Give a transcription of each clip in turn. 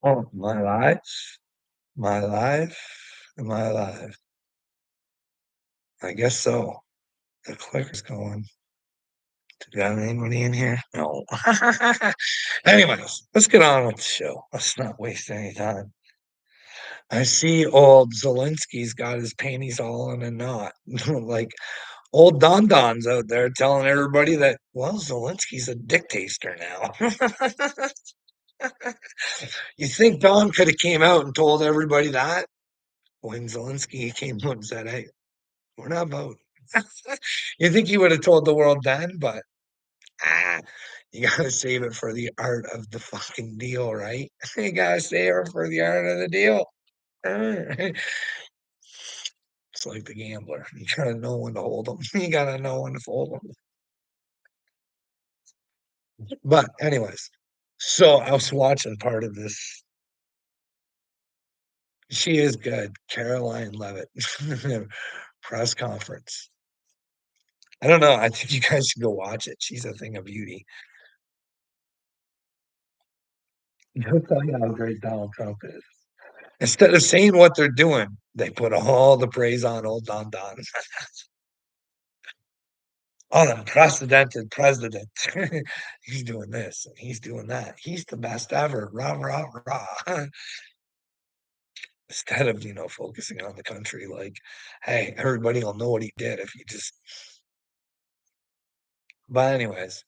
Oh, my life? My life? Am I alive? I guess so. The clicker's going. Got anybody in here? No. Anyways, let's get on with the show. Let's not waste any time. I see old Zelensky's got his panties all in a knot. Like old Don Don's out there telling everybody that, well, Zelensky's a dictator now. You think Don could have came out and told everybody that when Zelensky came out and said, hey, we're not voting. You think he would have told the world then, but ah, you gotta save it for the art of the fucking deal, right? You gotta save it for the art of the deal. It's like the gambler. You gotta know when to hold them. You gotta know when to fold them. But anyways, so I was watching part of this. She is good, Caroline Levitt press conference. I don't know. I think you guys should go watch it. She's a thing of beauty. He'll tell you how great Donald Trump is. Instead of saying what they're doing, they put all the praise on old Don Don. Unprecedented president. He's doing this and he's doing that. He's the best ever. Rah, rah, rah. Instead of, focusing on the country, like, hey, everybody will know what he did if you just. But, anyways,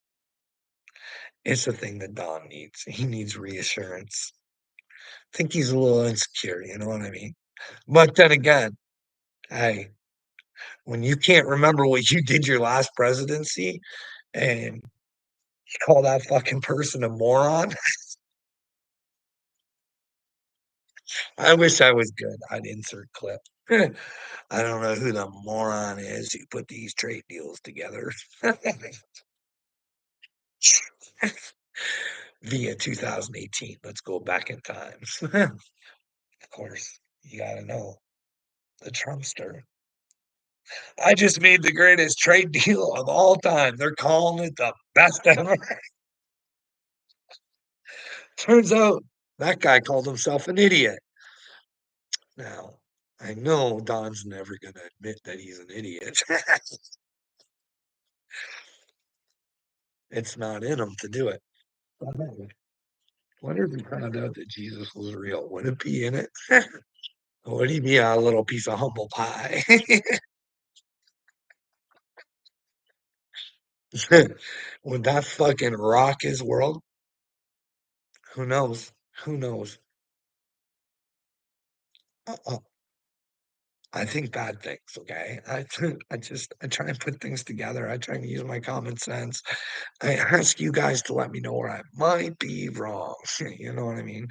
it's the thing that Don needs. He needs reassurance. I think he's a little insecure, you know what I mean? But then again, hey, when you can't remember what you did your last presidency and you call that fucking person a moron, I wish I was good. I'd insert clip. I don't know who the moron is who put these trade deals together via 2018. Let's go back in time. Of course, you got to know the Trumpster. I just made the greatest trade deal of all time. They're calling it the best ever. Turns out that guy called himself an idiot. Now, I know Don's never going to admit that he's an idiot. It's not in him to do it. Wonder if he found out that Jesus was real. Would it be in it? Would he be a little piece of humble pie? Would that fucking rock his world? Who knows? Who knows? Uh-uh. I think bad things, okay? I try and put things together. I try and use my common sense. I ask you guys to let me know where I might be wrong. You know what I mean?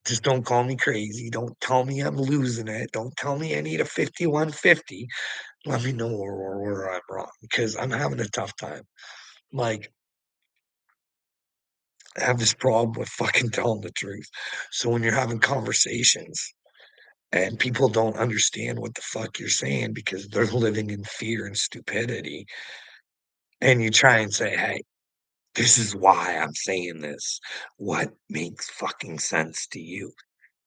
Just don't call me crazy. Don't tell me I'm losing it. Don't tell me I need a 5150. Let me know where I'm wrong because I'm having a tough time. Like, I have this problem with fucking telling the truth. So when you're having conversations and people don't understand what the fuck you're saying because they're living in fear and stupidity, and you try and say, hey, this is why I'm saying this. What makes fucking sense to you?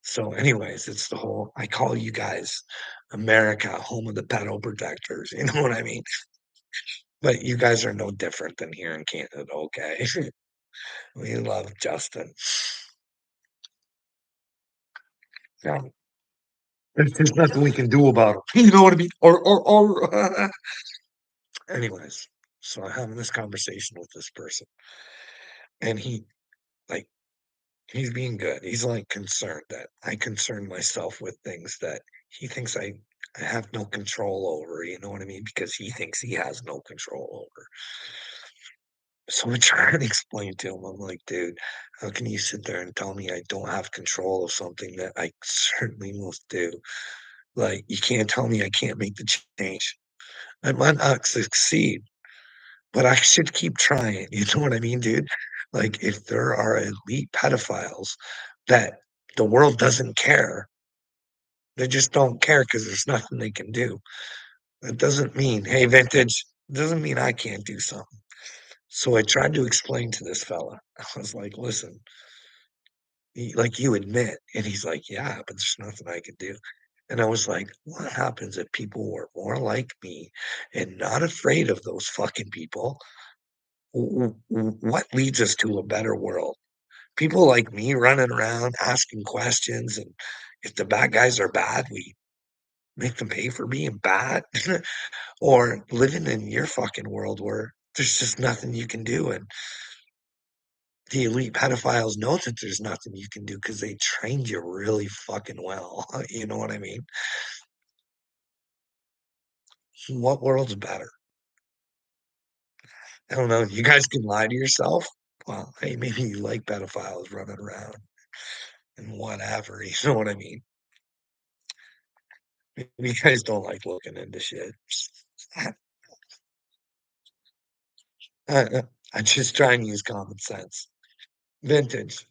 So, anyways, it's the whole I call you guys America, home of the pedo protectors. You know what I mean? But you guys are no different than here in Canada, okay? We love Justin. Yeah. There's nothing we can do about it. You know what I mean? Or anyways, so I'm having this conversation with this person, and like he's being good. He's like concerned that I concern myself with things that he thinks I have no control over, you know what I mean? Because he thinks he has no control over. So I'm trying to explain to him, I'm like, dude, how can you sit there and tell me I don't have control of something that I certainly most do? Like, you can't tell me I can't make the change. I might not succeed, but I should keep trying. You know what I mean, dude? Like, if there are elite pedophiles that the world doesn't care, they just don't care because there's nothing they can do. That doesn't mean, hey, vintage, doesn't mean I can't do something. So I tried to explain to this fella. I was like, listen, like you admit. And he's like, yeah, but there's nothing I can do. And I was like, what happens if people were more like me and not afraid of those fucking people? What leads us to a better world? People like me running around asking questions, and if the bad guys are bad, we make them pay for being bad, or living in your fucking world where there's just nothing you can do, and the elite pedophiles know that there's nothing you can do because they trained you really fucking well. You know what I mean? What world's better? I don't know. You guys can lie to yourself. Well, hey, maybe you like pedophiles running around and whatever. You know what I mean? Maybe you guys don't like looking into shit. I just try and use common sense. Vintage.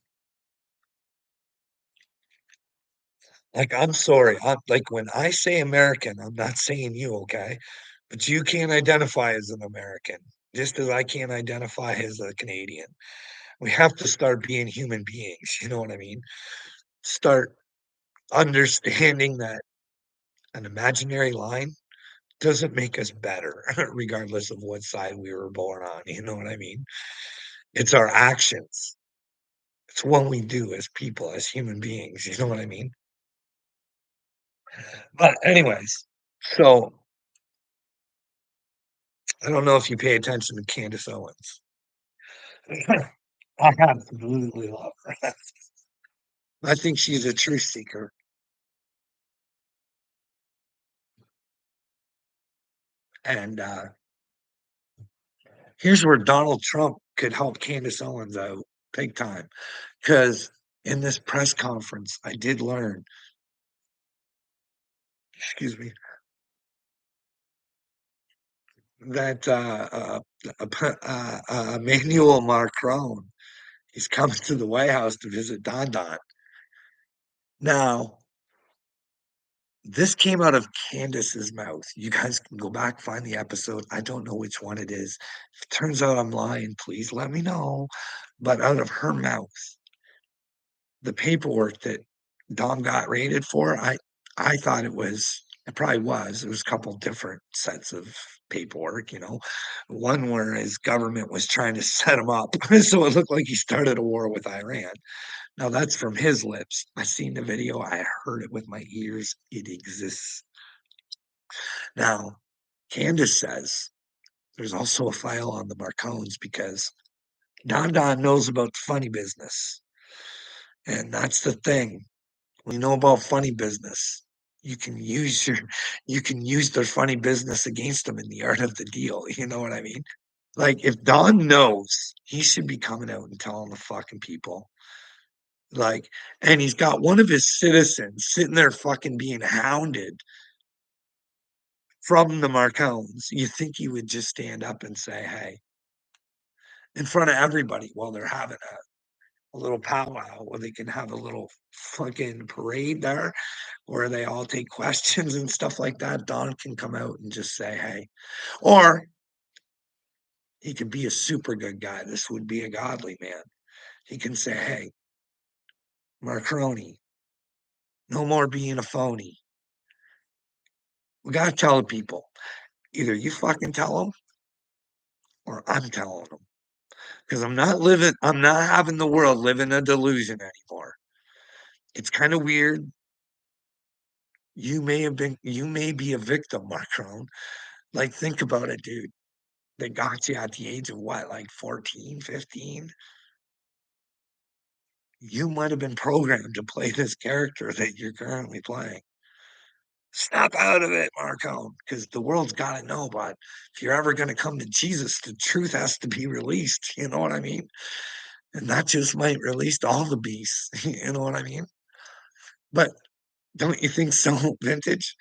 Like, I'm sorry. Like, when I say American, I'm not saying you, okay? But you can't identify as an American, just as I can't identify as a Canadian. We have to start being human beings. You know what I mean? Start understanding that an imaginary line doesn't make us better, regardless of what side we were born on. You know what I mean? It's our actions. It's what we do as people, as human beings. You know what I mean? But anyways, so I don't know if you pay attention to Candace Owens. I absolutely love her. I think she's a truth seeker. And here's where Donald Trump could help Candace Owens out big time. Because in this press conference, I did learn, excuse me, that Emmanuel Macron, he's coming to the White House to visit Don Don. Now, this came out of Candace's mouth. You guys can go back, find the episode. I don't know which one it is. If it turns out I'm lying, please let me know. But out of her mouth, the paperwork that Dom got raided for, I thought it probably was. It was a couple different sets of paperwork, you know. One where his government was trying to set him up. So it looked like he started a war with Iran. Now that's from his lips. I seen the video, I heard it with my ears. It exists. Now, Candace says there's also a file on the Marcones because Don Don knows about the funny business. And that's the thing. When you know about funny business, you can use your you can use their funny business against them in the art of the deal. You know what I mean? Like if Don knows, he should be coming out and telling the fucking people. Like, and he's got one of his citizens sitting there fucking being hounded from the Marcones. You think he would just stand up and say, hey, in front of everybody while they're having a little powwow where they can have a little fucking parade there where they all take questions and stuff like that. Don can come out and just say, hey, or he could be a super good guy. This would be a godly man. He can say, hey, Marconi, no more being a phony. We got to tell the people either you fucking tell them or I'm telling them because I'm not having the world live in a delusion anymore. It's kind of weird. You may be a victim, Macron. Like, think about it, dude. They got you at the age of what, like 14, 15? You might have been programmed to play this character that you're currently playing. Snap out of it, Marco, because the world's got to know. But if you're ever going to come to Jesus, the truth has to be released. You know what I mean? And that just might release all the beasts. You know what I mean? But don't you think so, Vintage?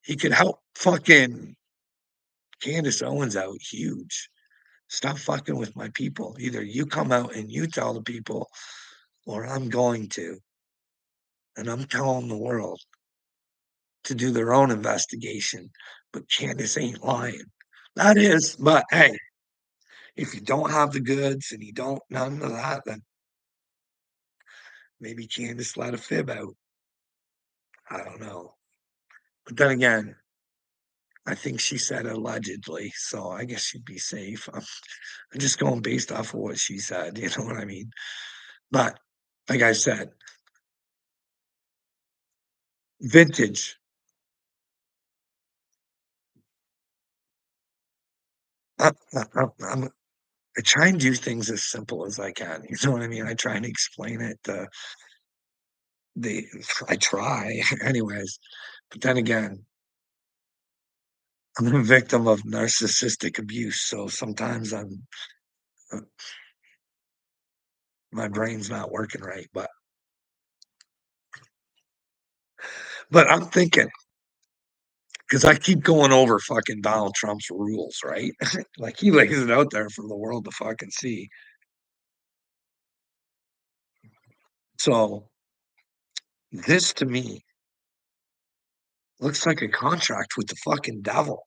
He could help fucking Candace Owens out huge. Stop fucking with my people. Either you come out and you tell the people, or I'm going to. And I'm telling the world to do their own investigation. But Candace ain't lying. That is, but hey, if you don't have the goods and you don't none of that, then Maybe Candace let a fib out. I don't know. But then again, I think she said allegedly, so I guess she'd be safe. I'm just going based off of what she said, you know what I mean? But like I said, vintage. I'm I try and do things as simple as I can, you know what I mean? I try and explain it, the I try anyways, but then again, I'm a victim of narcissistic abuse, so sometimes uh, my brain's not working right, but I'm thinking because I keep going over fucking Donald Trump's rules, right? Like, he lays it out there for the world to fucking see. So, this to me looks like a contract with the fucking devil.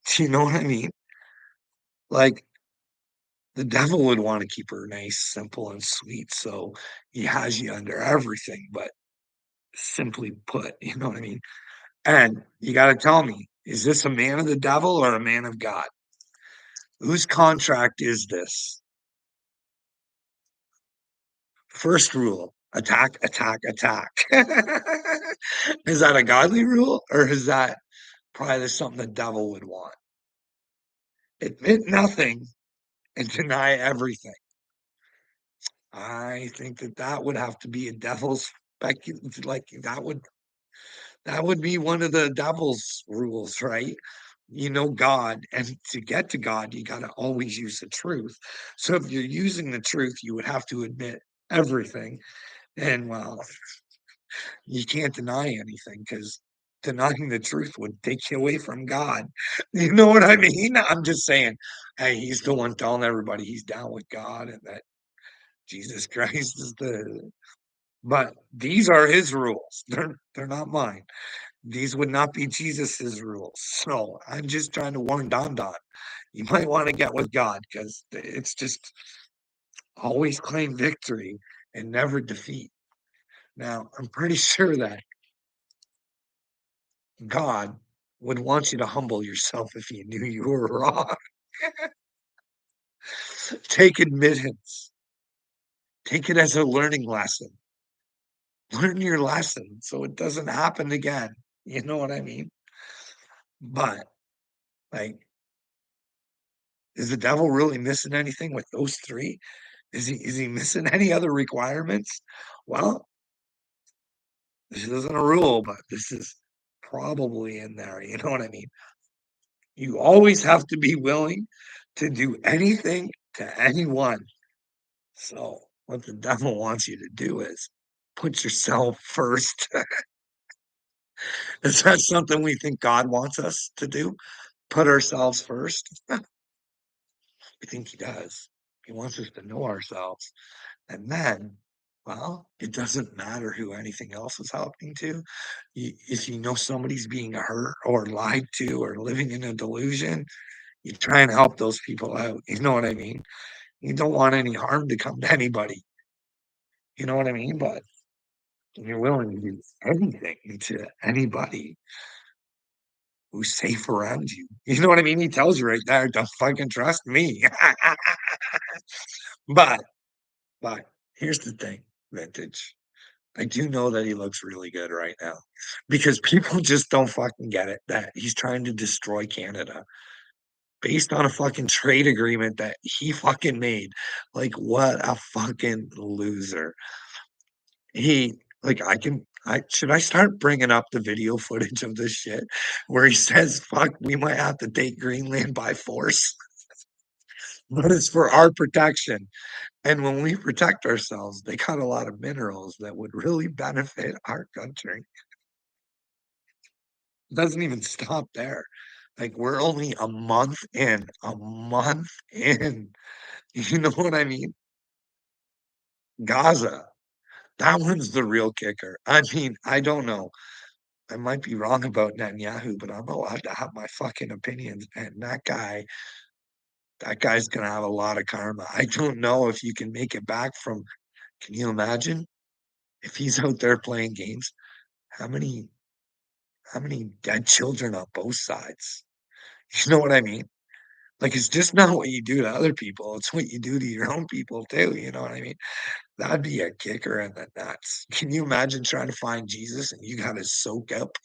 Do you know what I mean? Like, the devil would wanna keep her nice, simple, and sweet, so he has you under everything, but simply put, you know what I mean? And you gotta tell me, is this a man of the devil or a man of God? Whose contract is this? First rule, attack, attack, attack. Is that a godly rule, or is that probably something the devil would want? Admit nothing and deny everything. I think that that would have to be a devil's like, that would be one of the devil's rules, right? You know God, and to get to God, you gotta always use the truth. So if you're using the truth, you would have to admit everything, and, well, you can't deny anything because denying the truth would take you away from God. You know what I mean? I'm just saying, hey, he's the one telling everybody he's down with God and that Jesus Christ is the but these are his rules. They're not mine. These would not be Jesus's rules. So I'm just trying to warn Don Don. You might want to get with God because it's just always claim victory and never defeat. Now, I'm pretty sure that God would want you to humble yourself if he knew you were wrong. Take admittance. Take it as a learning lesson. Learn your lesson so it doesn't happen again. You know what I mean? But like, is the devil really missing anything with those three? Is he missing any other requirements? Well, this isn't a rule, but this is probably in there. You know what I mean? You always have to be willing to do anything to anyone. So, what the devil wants you to do is put yourself first. Is that something we think God wants us to do? Put ourselves first? I think he does. He wants us to know ourselves. And then, well, it doesn't matter who anything else is happening to. If you know somebody's being hurt or lied to or living in a delusion, you try and help those people out. You know what I mean? You don't want any harm to come to anybody. You know what I mean? But you're willing to do anything to anybody who's safe around you. You know what I mean? He tells you right there, don't fucking trust me. but but here's the thing, vintage. I do know that he looks really good right now because people just don't fucking get it that he's trying to destroy Canada based on a fucking trade agreement that he fucking made. Like, what a fucking loser. He, like, should I start bringing up the video footage of this shit where he says, fuck, we might have to take Greenland by force, but it's for our protection. And when we protect ourselves, they got a lot of minerals that would really benefit our country. Doesn't even stop there. Like, we're only a month in. You know what I mean? Gaza, that one's the real kicker. I mean, I don't know. I might be wrong about Netanyahu, but I'm allowed to have my fucking opinions. And that guy's gonna have a lot of karma. I don't know if you can make it back from Can you imagine if he's out there playing games? How many how many dead children on both sides? You know what I mean? Like, it's just not what you do to other people, it's what you do to your own people too, you know what I mean? That'd be a kicker in the nuts. Can you imagine trying to find Jesus and you gotta soak up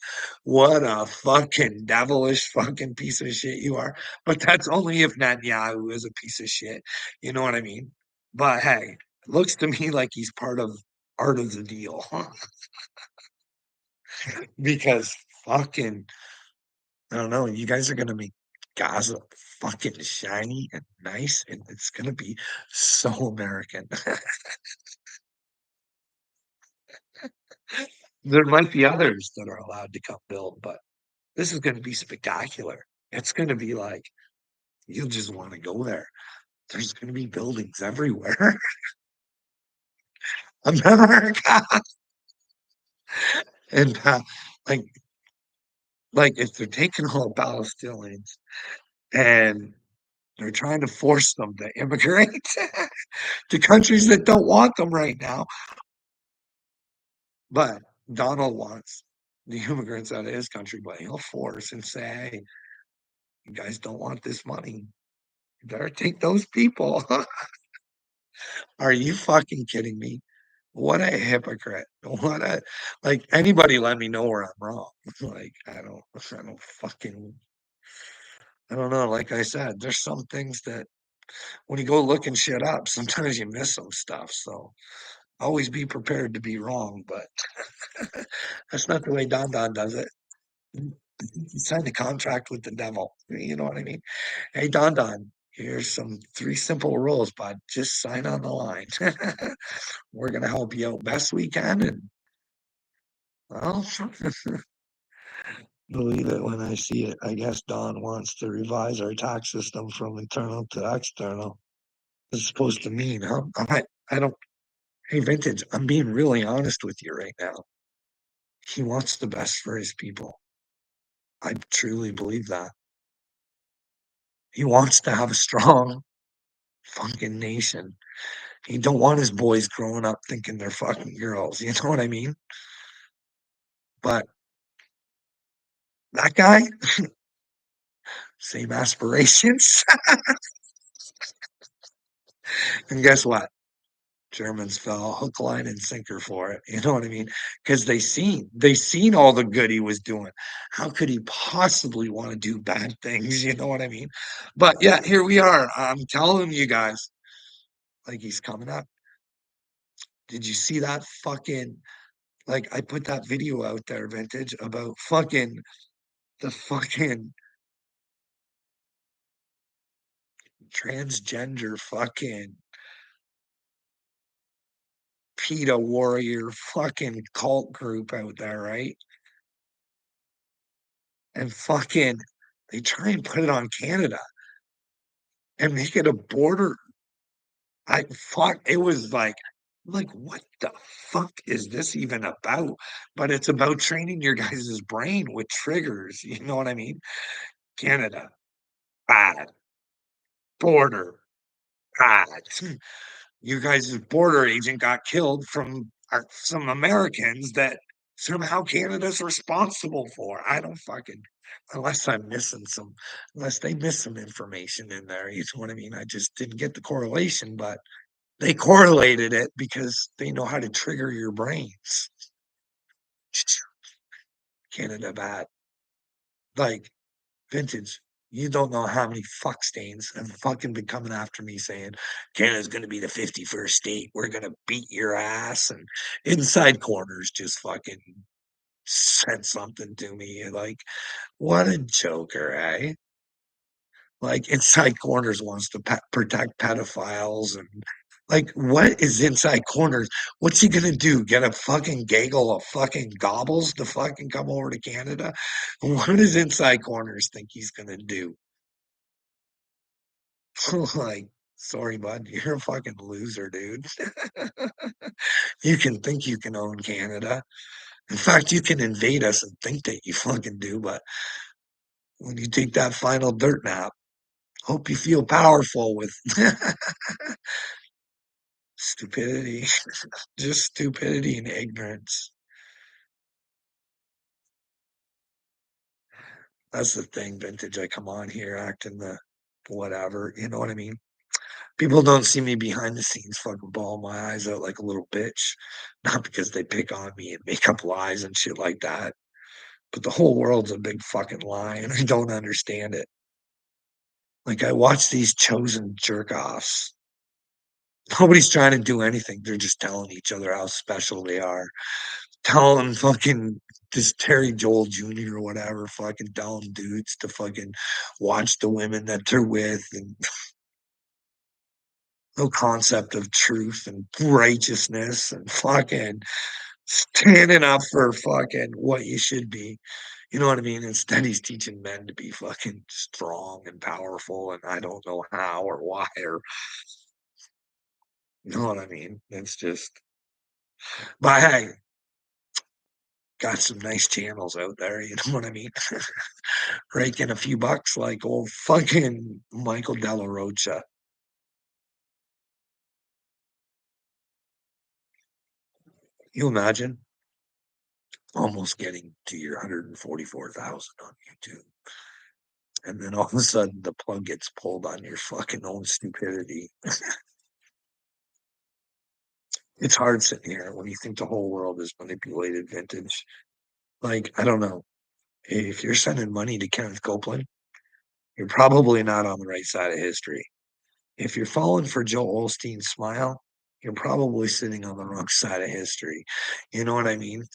what a fucking devilish fucking piece of shit you are? But that's only if Netanyahu is a piece of shit, you know what I mean? But hey, it looks to me like he's part of of the deal because fucking I don't know, you guys are gonna make Gaza fucking shiny and nice, and it's gonna be so American. There might be others that are allowed to come build, but this is gonna be spectacular. It's gonna be like, you'll just wanna go there. There's gonna be buildings everywhere. America! And, like if they're taking all Palestinians and they're trying to force them to immigrate to countries that don't want them right now, but Donald wants the immigrants out of his country, but he'll force and say, "Hey, you guys don't want this money. You better take those people." Are you fucking kidding me? What a hypocrite. What a like anybody let me know where I'm wrong. Like I don't fucking I don't know. Like I said, there's some things that when you go looking shit up, sometimes you miss some stuff. So always be prepared to be wrong, but that's not the way Don Don does it. He signed a contract with the devil. You know what I mean? Hey, Don Don, here's some three simple rules, bud. Just sign on the line. We're gonna help you out best we can, and well, believe it when I see it. I guess Don wants to revise our tax system from internal to external. It's supposed to mean, huh? I don't. Hey, Vintage, I'm being really honest with you right now. He wants the best for his people. I truly believe that. He wants to have a strong fucking nation. He don't want his boys growing up thinking they're fucking girls. You know what I mean? But that guy, same aspirations. And guess what? Germans fell hook, line, and sinker for it. You know what I mean? Because they seen all the good he was doing. How could he possibly want to do bad things? You know what I mean? But yeah, here we are. I'm telling you guys, like he's coming up. Did you see that fucking like I put that video out there, Vintage, about fucking the fucking transgender fucking PETA warrior fucking cult group out there, right? And fucking they try and put it on Canada and make it a border. I fuck it was like what the fuck is this even about? But it's about training your guys' brain with triggers, you know what I mean? Canada, bad. Border, bad. You guys' border agent got killed from some Americans that somehow Canada's responsible for. I don't fucking unless I'm missing some unless they miss some information in there. You know what I mean? I just didn't get the correlation, but they correlated it because they know how to trigger your brains. Canada bad. Like Vintage, you don't know how many fuck stains have fucking been coming after me saying Canada's going to be the 51st state. We're going to beat your ass. And Inside Corners just fucking said something to me. Like, what a joker, eh? Like, Inside Corners wants to protect pedophiles and like, what is Inside Corners? What's he gonna do? Get a fucking gaggle of fucking gobbles to fucking come over to Canada? What does Inside Corners think he's gonna do? Like, sorry, bud, you're a fucking loser, dude. You can think you can own Canada. In fact, you can invade us and think that you fucking do, but when you take that final dirt nap, hope you feel powerful with Stupidity. Just stupidity and ignorance. That's the thing, vintage. I come on here acting the whatever, you know what I mean? People don't see me behind the scenes fucking bawling my eyes out like a little bitch. Not because they pick on me and make up lies and shit like that, but the whole world's a big fucking lie and I don't understand it. Like, I watch these chosen jerk offs. Nobody's trying to do anything. They're just telling each other how special they are. Telling fucking this Terry Joel Jr. or whatever, fucking telling dudes to fucking watch the women that they're with and no concept of truth and righteousness and fucking standing up for fucking what you should be. You know what I mean? Instead, he's teaching men to be fucking strong and powerful, and I don't know how or why or you know what I mean? It's just, but hey, got some nice channels out there. You know what I mean? Raking a few bucks like old fucking Michael Della Rocha. You imagine almost getting to your 144,000 on YouTube. And then all of a sudden the plug gets pulled on your fucking own stupidity. It's hard sitting here when you think the whole world is manipulated vintage. Like, I don't know. If you're sending money to Kenneth Copeland, you're probably not on the right side of history. If you're falling for Joel Osteen's smile, you're probably sitting on the wrong side of history. You know what I mean?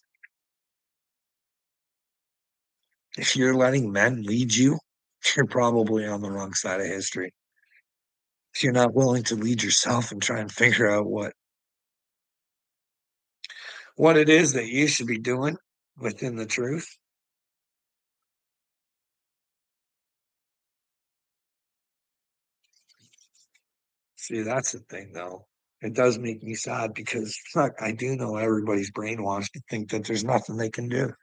If you're letting men lead you, you're probably on the wrong side of history. If you're not willing to lead yourself and try and figure out what it is that you should be doing within the truth. See, that's the thing though. It does make me sad because fuck, I do know everybody's brainwashed to think that there's nothing they can do.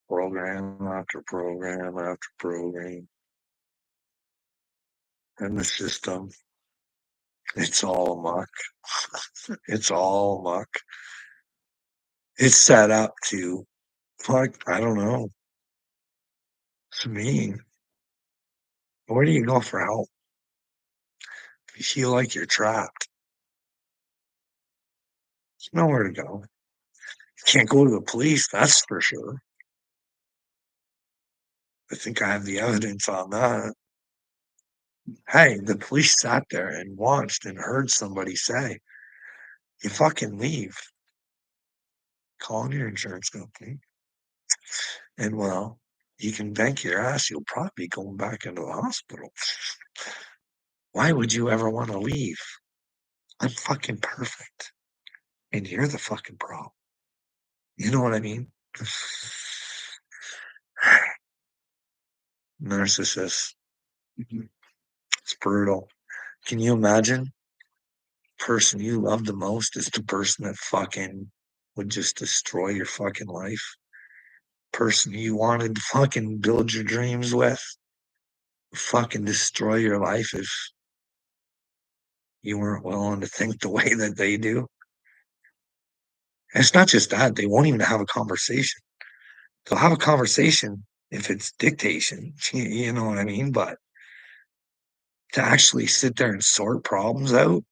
Program after program after program. And the system, it's all muck. It's all muck. It's set up to fuck, I don't know. To me, where do you go for help? If you feel like you're trapped, there's nowhere to go. You can't go to the police, that's for sure. I think I have the evidence on that. Hey, the police sat there and watched and heard somebody say, "You fucking leave, call your insurance company, and well, you can bank your ass. You'll probably be going back into the hospital. Why would you ever want to leave? I'm fucking perfect, and you're the fucking problem." You know what I mean? Narcissist. Mhm. It's brutal. Can you imagine? Person you love the most is the person that fucking would just destroy your fucking life. Person you wanted to fucking build your dreams with fucking destroy your life if you weren't willing to think the way that they do. And it's not just that, they won't even have a conversation. They'll have a conversation if it's dictation, you know what I mean? But to actually sit there and sort problems out,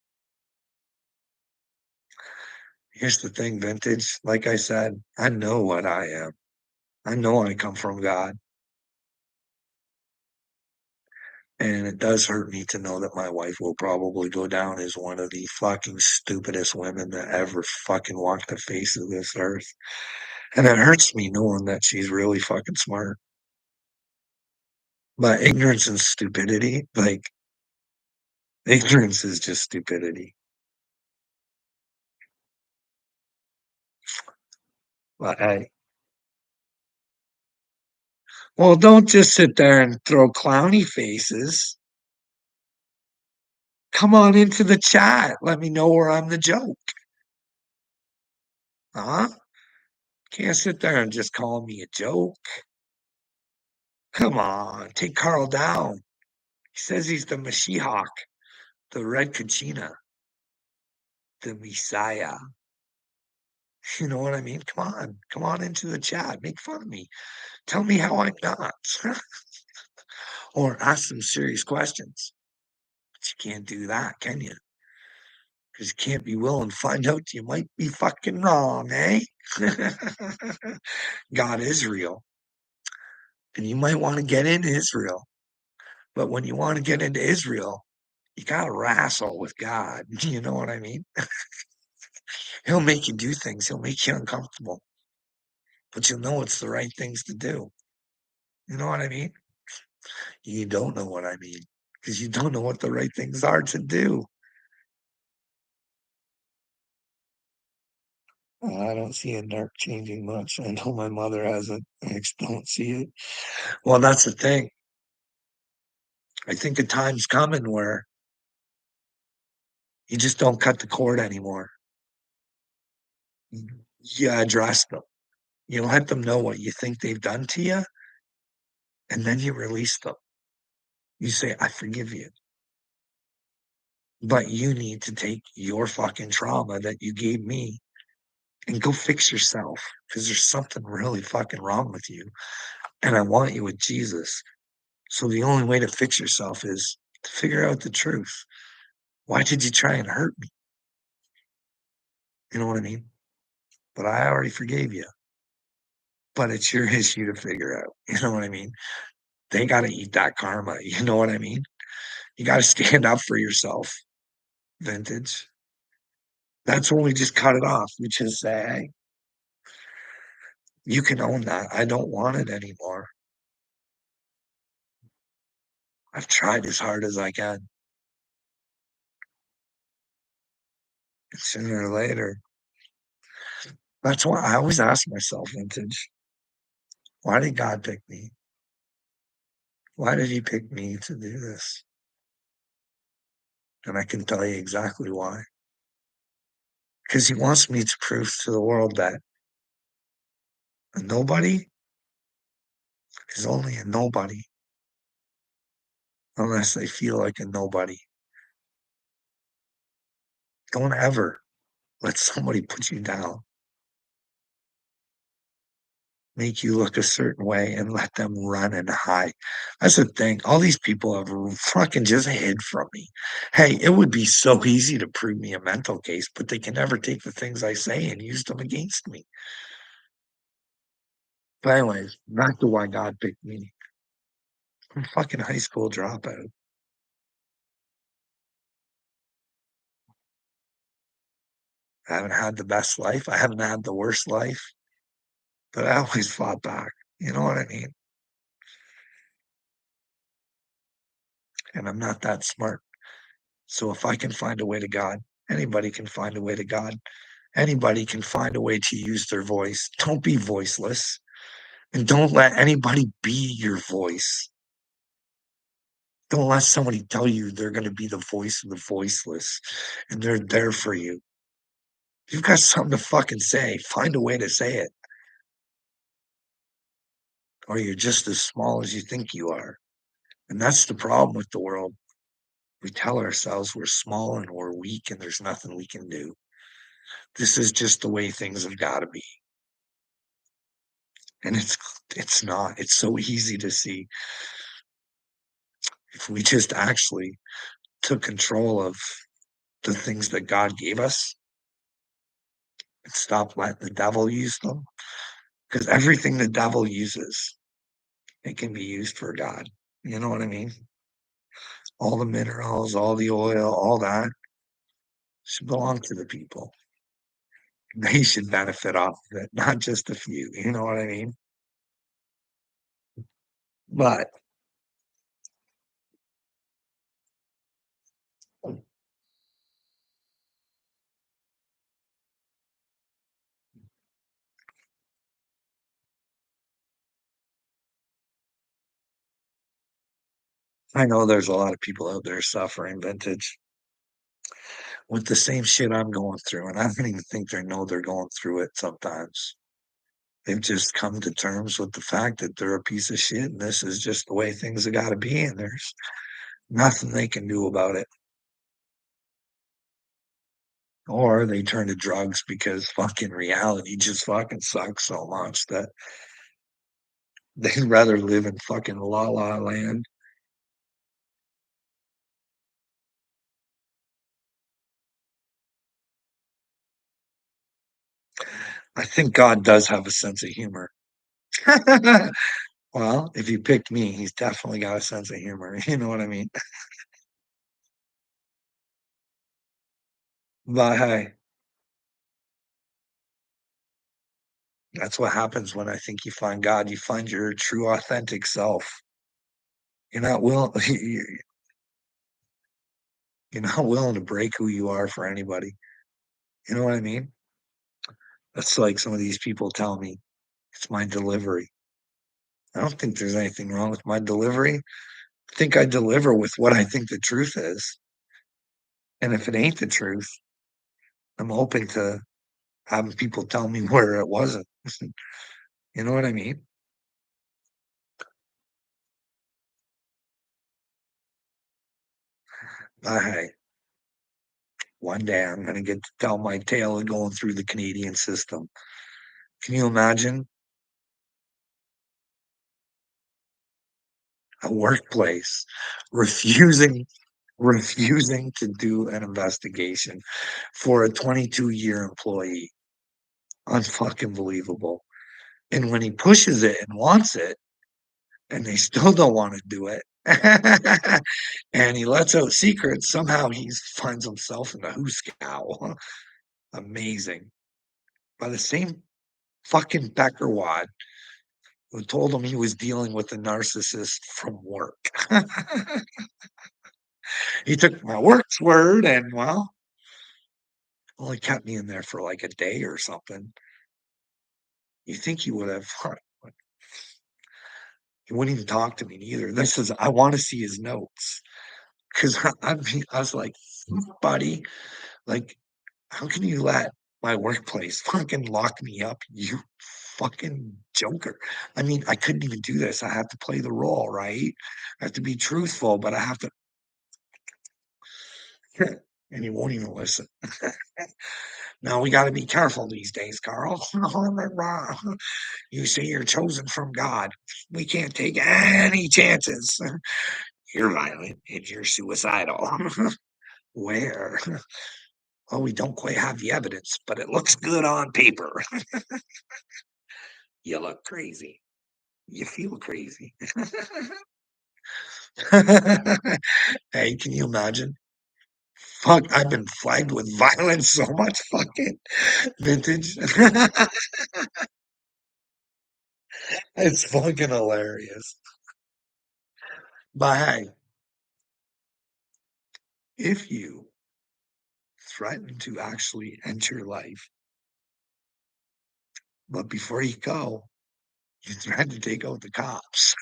here's the thing, vintage. Like I said, I know what I am. I know I come from God. And it does hurt me to know that my wife will probably go down as one of the fucking stupidest women that ever fucking walked the face of this earth. And it hurts me knowing that she's really fucking smart. But ignorance and stupidity, like ignorance is just stupidity. But hey, well, don't just sit there and throw clowny faces. Come on into the chat. Let me know where I'm the joke. Huh? Can't sit there and just call me a joke. Come on, take Carl down. He says he's the Mashiach, the Red Kachina, the Messiah. You know what I mean? Come on into the chat. Make fun of me. Tell me how I'm not, or ask some serious questions. But you can't do that, can you? Because you can't be willing to find out you might be fucking wrong, eh? God is real, and you might want to get into Israel. But when you want to get into Israel, you gotta wrestle with God. You know what I mean? He'll make you do things. He'll make you uncomfortable, but you'll know it's the right things to do. You know what I mean? You don't know what I mean because you don't know what the right things are to do. I don't see a narc changing much. I know my mother hasn't. I just don't see it. Well, that's the thing. I think a time's coming where you just don't cut the cord anymore. You address them. You let them know what you think they've done to you, and then you release them. You say, I forgive you. But you need to take your fucking trauma that you gave me and go fix yourself because there's something really fucking wrong with you. And I want you with Jesus. So the only way to fix yourself is to figure out the truth. Why did you try and hurt me? You know what I mean? But I already forgave you. But it's your issue to figure out. You know what I mean? They got to eat that karma. You know what I mean? You got to stand up for yourself. Vintage. That's when we just cut it off. We just say, hey, you can own that. I don't want it anymore. I've tried as hard as I can. And sooner or later, that's why I always ask myself, Vintage, why did God pick me? Why did he pick me to do this? And I can tell you exactly why. Because he wants me to prove to the world that a nobody is only a nobody unless they feel like a nobody. Don't ever let somebody put you down, make you look a certain way, and let them run and hide. That's the thing. All these people have fucking just hid from me. Hey, it would be so easy to prove me a mental case, but they can never take the things I say and use them against me. But anyways, back to why God picked me. I'm a fucking high school dropout. I haven't had the best life. I haven't had the worst life, but I always fought back. You know what I mean? And I'm not that smart. So if I can find a way to God, anybody can find a way to God. Anybody can find a way to use their voice. Don't be voiceless and don't let anybody be your voice. Don't let somebody tell you they're going to be the voice of the voiceless and they're there for you. You've got something to fucking say. Find a way to say it. Or you're just as small as you think you are. And that's the problem with the world. We tell ourselves we're small and we're weak and there's nothing we can do. This is just the way things have got to be. And it's not. It's so easy to see if we just actually took control of the things that God gave us and stop letting the devil use them. Because everything the devil uses, it can be used for God. You know what I mean? All the minerals, all the oil, all that should belong to the people. They should benefit off of it, not just a few. You know what I mean? But I know there's a lot of people out there suffering, Vintage, with the same shit I'm going through, and I don't even think they know they're going through it sometimes. They've just come to terms with the fact that they're a piece of shit, and this is just the way things have got to be. And Nothing they can do about it. Or they turn to drugs because fucking reality just fucking sucks so much that they'd rather live in fucking la la land. I think God does have a sense of humor. Well, if you picked me, he's definitely got a sense of humor. You know what I mean? But hey, that's what happens when I think you find God. You find your true, authentic self. You're not willing. You're not willing to break who you are for anybody. You know what I mean? That's like some of these people tell me it's my delivery. I don't think there's anything wrong with my delivery. I think I deliver with what I think the truth is. And if it ain't the truth, I'm open to having people tell me where it wasn't. You know what I mean? Hey, one day I'm going to get to tell my tale of going through the Canadian system. Can you imagine a workplace refusing refusing to do an investigation for a 22-year employee? Unfucking believable. And when he pushes it and wants it, and they still don't want to do it, and he lets out secrets, somehow he finds himself in a hoosegow. Amazing. By the same fucking Beckerwad who told him he was dealing with a narcissist from work. He took my work's word and, well, only kept me in there for like a day or something. You think he would have, he wouldn't even talk to me either. This is, I want to see his notes because I was like, buddy, like, how can you let my workplace fucking lock me up, you fucking joker? I mean, I couldn't even do this. I have to play the role, right? I have to be truthful, but I have to, and he won't even listen. Now we got to be careful these days, Carl. You say you're chosen from God. We can't take any chances. You're violent and you're suicidal. Where? Oh, we don't quite have the evidence, but it looks good on paper. You look crazy. You feel crazy. Hey, can you imagine? Fuck, I've been flagged with violence so much fucking vintage. It's fucking hilarious. But hey, if you threaten to actually end your life, but before you go, you threaten to take out the cops.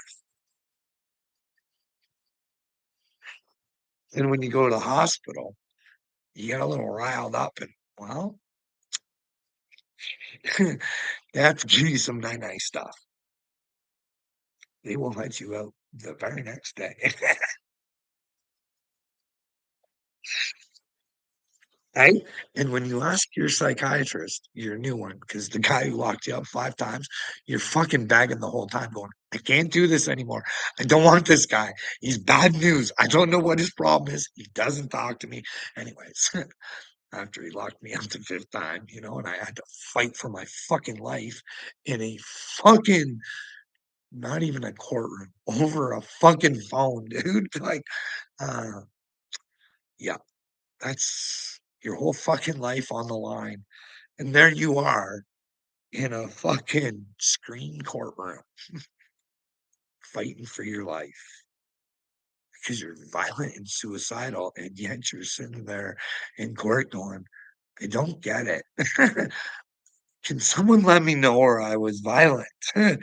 And when you go to the hospital, you get a little riled up and, well, they have to give you some nice stuff. They will let you out the very next day. Right? And when you ask your psychiatrist, your new one, because the guy who locked you up 5 times, you're fucking begging the whole time, going, I can't do this anymore. I don't want this guy. He's bad news. I don't know what his problem is. He doesn't talk to me. Anyways, after he locked me up the fifth time, and I had to fight for my fucking life in a fucking, not even a courtroom, over a fucking phone, dude. Like, uh, yeah, that's your whole fucking life on the line. And there you are in a fucking screen courtroom fighting for your life because you're violent and suicidal, and yet you're sitting there in court going, I don't get it. Can someone let me know where I was violent? Uh,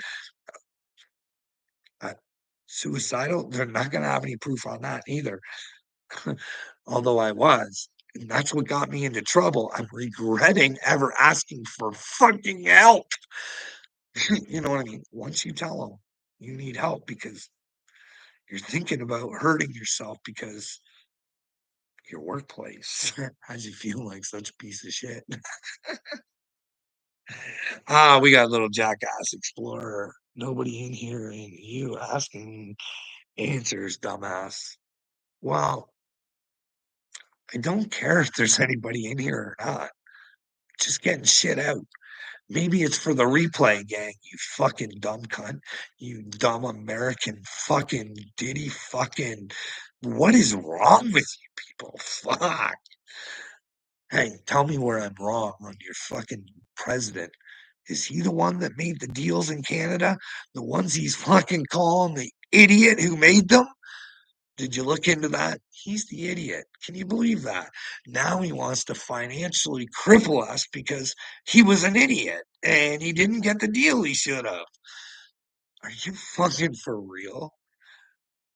Suicidal? They're not going to have any proof on that either. Although I was. And that's what got me into trouble. I'm regretting ever asking for fucking help. You know what I mean? Once you tell them you need help because You're thinking about hurting yourself because your workplace has you feel like such a piece of shit. Ah, we got a little jackass explorer. Nobody in here and you asking answers, dumbass. Well, I don't care if there's anybody in here or not. Just getting shit out. Maybe it's for the replay, gang, you fucking dumb cunt. You dumb American fucking Diddy fucking. What is wrong with you people? Fuck. Hey, tell me where I'm wrong on your fucking president. Is he the one that made the deals in Canada? The ones he's fucking calling the idiot who made them? Did you look into that? He's the idiot. Can you believe that? Now he wants to financially cripple us because he was an idiot and he didn't get the deal he should have. Are you fucking for real?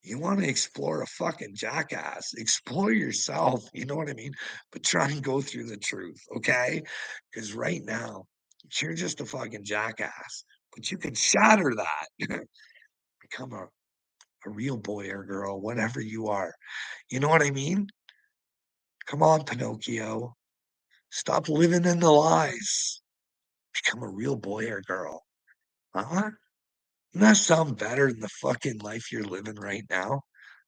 You want to explore a fucking jackass? Explore yourself. You know what I mean? But try and go through the truth, okay? Because right now, you're just a fucking jackass. But you can shatter that. Become a real boy or girl, whatever you are. You know what I mean? Come on, Pinocchio. Stop living in the lies. Become a real boy or girl. Huh? Doesn't that sound better than the fucking life you're living right now?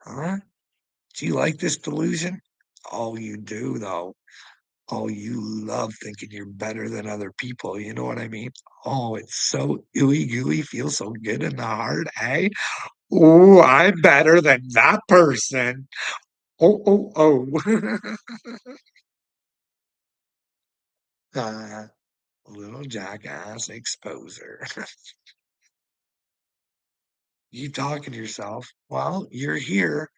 Huh? Do you like this delusion? Oh, you do, though. Oh, you love thinking you're better than other people. You know what I mean? Oh, it's so ooey gooey, feels so good in the heart, eh? Oh, I'm better than that person. Oh, oh, oh. Little jackass exposer. You talking to yourself? Well, you're here.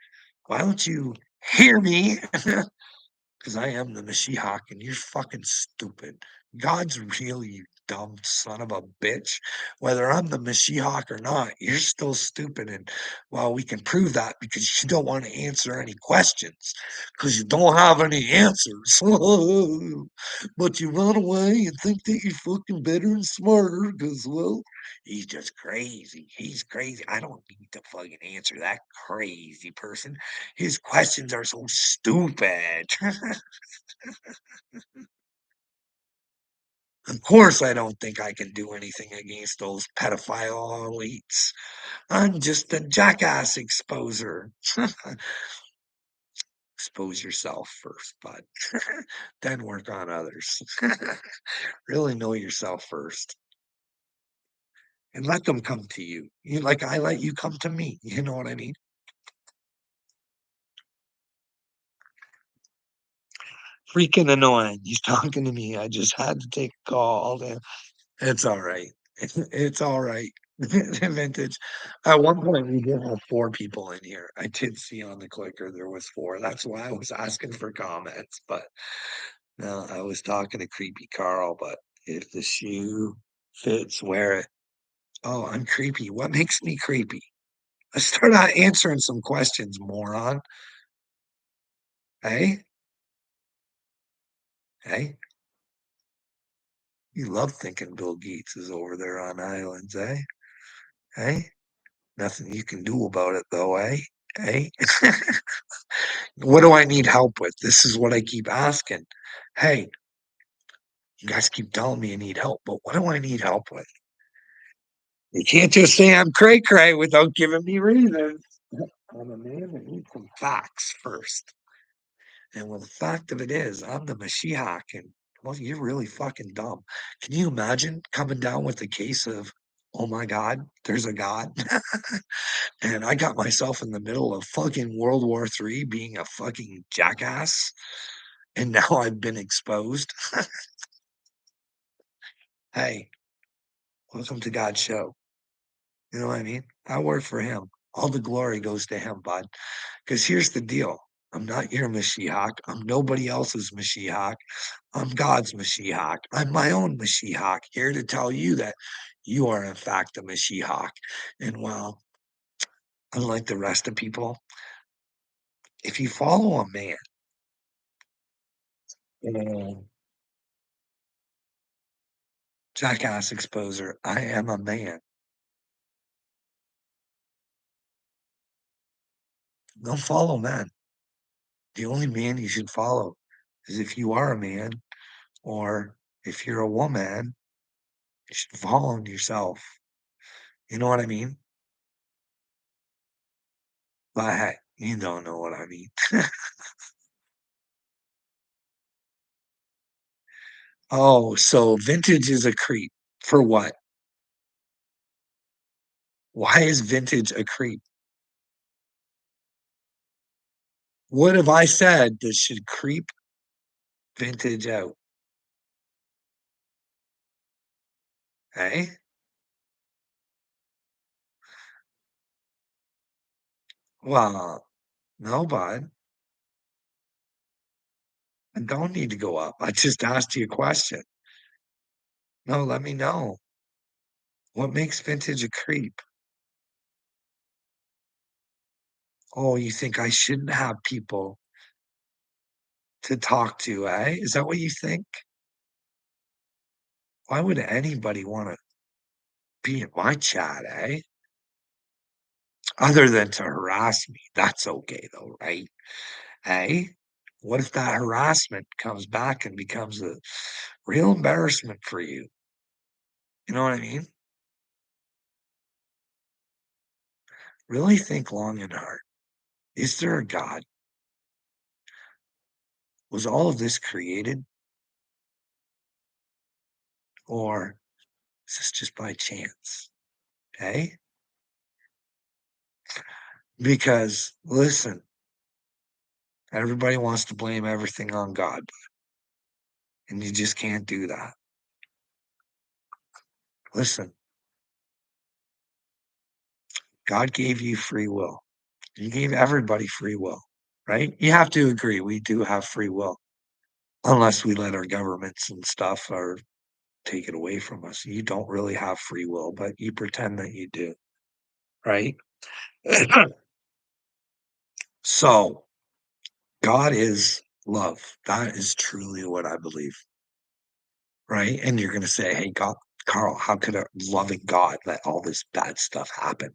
Why don't you hear me? Because I am the Mashiach and you're fucking stupid. God's real, you dumb son of a bitch. Whether I'm the Mashiach or not, you're still stupid. And well, we can prove that because you don't want to answer any questions because you don't have any answers. But you run away and think that you're fucking better and smarter because, well, he's just crazy. He's crazy. I don't need to fucking answer that crazy person. His questions are so stupid. Of course, I don't think I can do anything against those pedophile elites. I'm just a jackass exposer. Expose yourself first, bud. Then work on others. Really know yourself first and let them come to you. You like I let you come to me. You know what I mean? Freaking annoying. He's talking to me. I just had to take a call. It's all right. It's all right. Vintage. At one point, we did have 4 people in here. I did see on the clicker there was 4. That's why I was asking for comments, but no, I was talking to Creepy Carl, but if the shoe fits, wear it. Oh, I'm creepy. What makes me creepy? Let's start out answering some questions, moron. Hey, hey, you love thinking Bill Gates is over there on islands, eh? Hey, nothing you can do about it though, eh? Hey, what do I need help with? This is what I keep asking. Hey, you guys keep telling me I need help, but what do I need help with? You can't just say I'm cray cray without giving me reasons. I'm a man that needs some facts first. And well, the fact of it is, I'm the Mashiach, and well, you're really fucking dumb. Can you imagine coming down with a case of, oh my God, there's a God? And I got myself in the middle of fucking World War III being a fucking jackass, and now I've been exposed. Hey, welcome to God's show. You know what I mean? I work for him. All the glory goes to him, bud. Because here's the deal. I'm not your Mashiach. I'm nobody else's Mashiach. I'm God's Mashiach. I'm my own Mashiach, here to tell you that you are, in fact, a Mashiach. And well, unlike the rest of people, if you follow a man, you know, jackass exposer, I am a man. Don't follow men. The only man you should follow is if you are a man or if you're a woman, you should follow yourself. You know what I mean? But hey, you don't know what I mean. Oh, so vintage is a creep. For what? Why is vintage a creep? What have I said that should creep vintage out? Eh? Well, no, bud. I don't need to go up. I just asked you a question. No, let me know. What makes vintage a creep? Oh, you think I shouldn't have people to talk to, eh? Is that what you think? Why would anybody wanna be in my chat, eh? Other than to harass me. That's okay though, right? Eh? What if that harassment comes back and becomes a real embarrassment for you? You know what I mean? Really think long and hard. Is there a God? Was all of this created, or is this just by chance? Eh? Because listen, everybody wants to blame everything on God, and you just can't do that. Listen, God gave you free will. He gave everybody free will, right? You have to agree we do have free will, unless we let our governments and stuff or take it away from us. You don't really have free will, but you pretend that you do, right? So, God is love. That is truly what I believe, right? And you're gonna say, "Hey, God, Carl, how could a loving God let all this bad stuff happen?"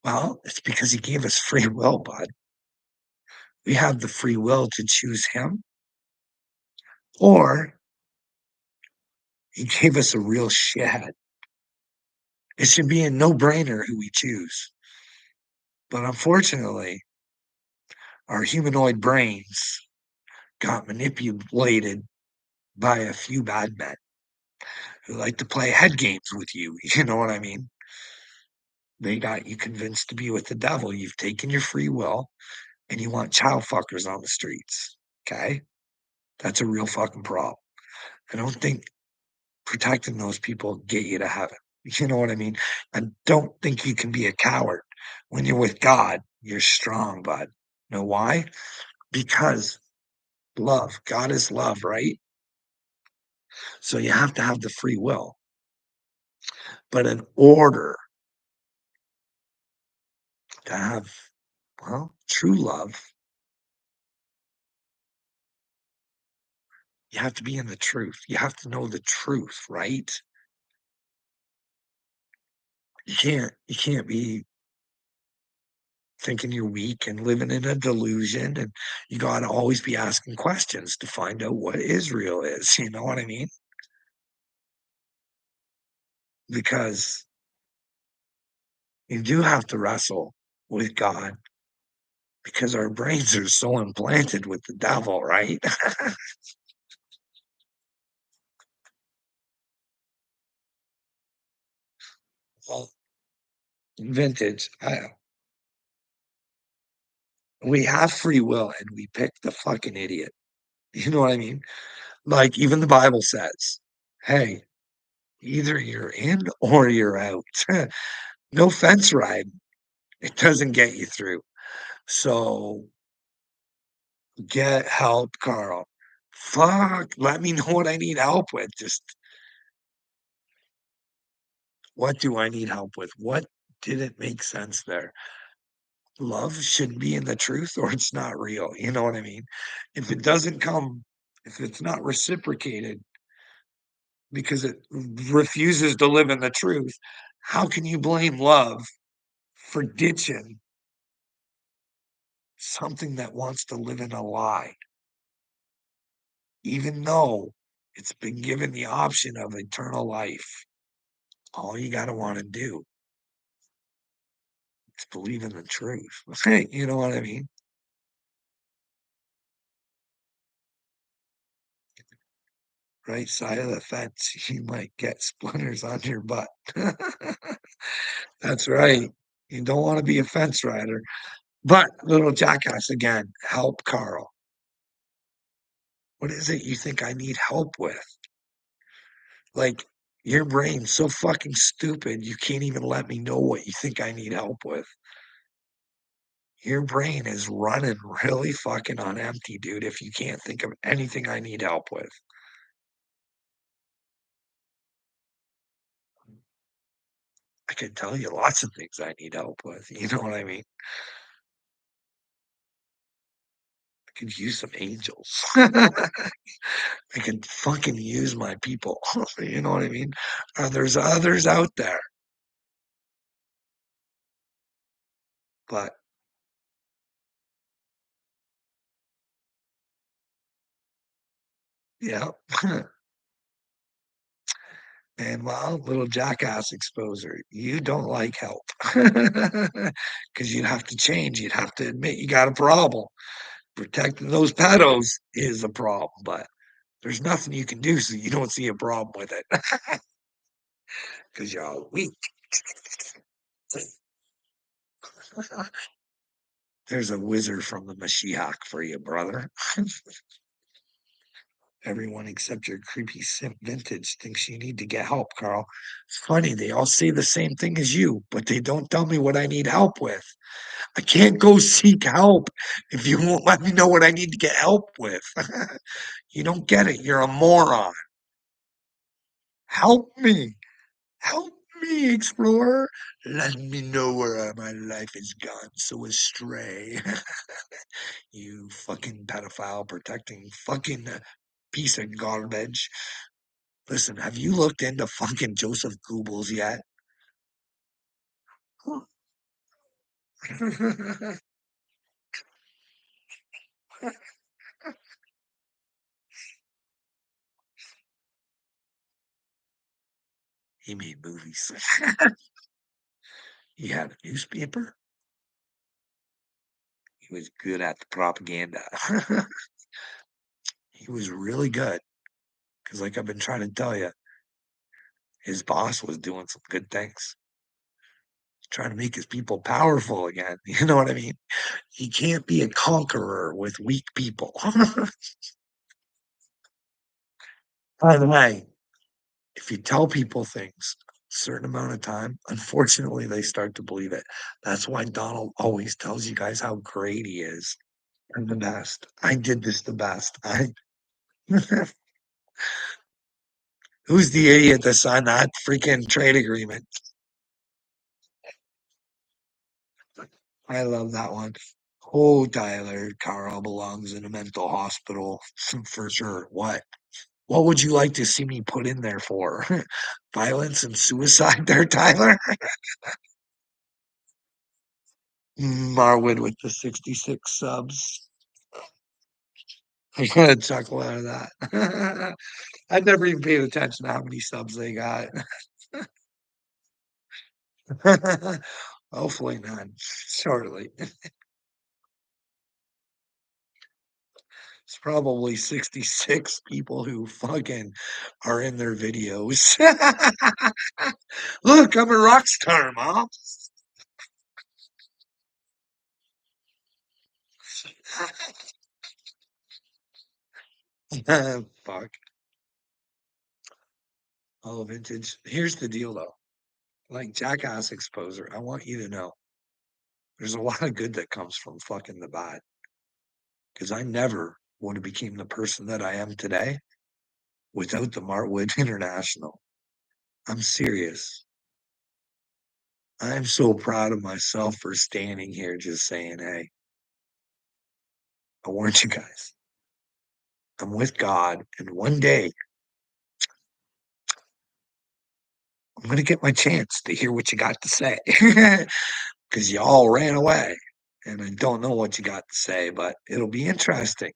Well, it's because he gave us free will, bud. We have the free will to choose him, or he gave us a real shithead. It should be a no-brainer who we choose. But unfortunately, our humanoid brains got manipulated by a few bad men who like to play head games with you. You know what I mean? They got you convinced to be with the devil. You've taken your free will and you want child fuckers on the streets. Okay? That's a real fucking problem. I don't think protecting those people get you to heaven. You know what I mean? I don't think you can be a coward. When you're with God, you're strong, bud. Know why? Because love. God is love, right? So you have to have the free will. But in order to have, well, true love, you have to be in the truth. You have to know the truth, right? You can't be thinking you're weak and living in a delusion, and you gotta always be asking questions to find out what Israel is, you know what I mean? Because you do have to wrestle with God because our brains are so implanted with the devil, right? Well, vintage, we have free will and we pick the fucking idiot. You know what I mean? Like, even the Bible says, "Hey, either you're in or you're out." No fence ride. It doesn't get you through. So, get help, Carl. Fuck, let me know what I need help with. Just what do I need help with? What didn't make sense there? Love should be in the truth or it's not real. You know what I mean? If it doesn't come, if it's not reciprocated because it refuses to live in the truth, how can you blame love for ditching something that wants to live in a lie, even though it's been given the option of eternal life. All you got to want to do is believe in the truth. You know what I mean? Right side of the fence, you might get splinters on your butt. That's right. You don't want to be a fence rider. But little jackass again, help Carl. What is it you think I need help with? Like, your brain's so fucking stupid, you can't even let me know what you think I need help with. Your brain is running really fucking on empty, dude, if you can't think of anything I need help with. I could tell you lots of things I need help with. You know what I mean? I could use some angels. I could fucking use my people. You know what I mean? There's others out there, but yeah. And well, little jackass exposer, you don't like help because you'd have to change. You'd have to admit you got a problem. Protecting those pedos is a problem, but there's nothing you can do so you don't see a problem with it because you're all weak. There's a wizard from the Mashiach for you, brother. Everyone except your creepy simp vintage thinks you need to get help, Carl. It's funny, they all say the same thing as you, but they don't tell me what I need help with. I can't go seek help if you won't let me know what I need to get help with. You don't get it. You're a moron. Help me. Help me, explorer. Let me know where my life is gone so astray. You fucking pedophile protecting fucking piece of garbage. Listen, have you looked into fucking Joseph Goebbels yet? He made movies. He had a newspaper. He was good at the propaganda. He was really good because, like I've been trying to tell you, his boss was doing some good things, trying to make his people powerful again. You know what I mean? He can't be a conqueror with weak people. By the way, if you tell people things a certain amount of time, unfortunately, they start to believe it. That's why Donald always tells you guys how great he is. I'm the best. I did this the best. I Who's the idiot that signed that freaking trade agreement? I love that one. Oh, Tyler, Carl belongs in a mental hospital for sure. What? What would you like to see me put in there for? Violence and suicide there, Tyler? Marwood with the 66 subs. I got a chuckle out of that. I never even paid attention to how many subs they got. Hopefully none shortly. It's probably 66 people who fucking are in their videos. Look, I'm a rock star, mom. Fuck. Oh, vintage. Here's the deal, though. Like Jackass Exposer, I want you to know there's a lot of good that comes from fucking the bad. Because I never would have became the person that I am today without the Martwood International. I'm serious. I'm so proud of myself for standing here just saying, hey, I warned you guys. I'm with God, and one day I'm going to get my chance to hear what you got to say because you all ran away. and I don't know what you got to say, but it'll be interesting.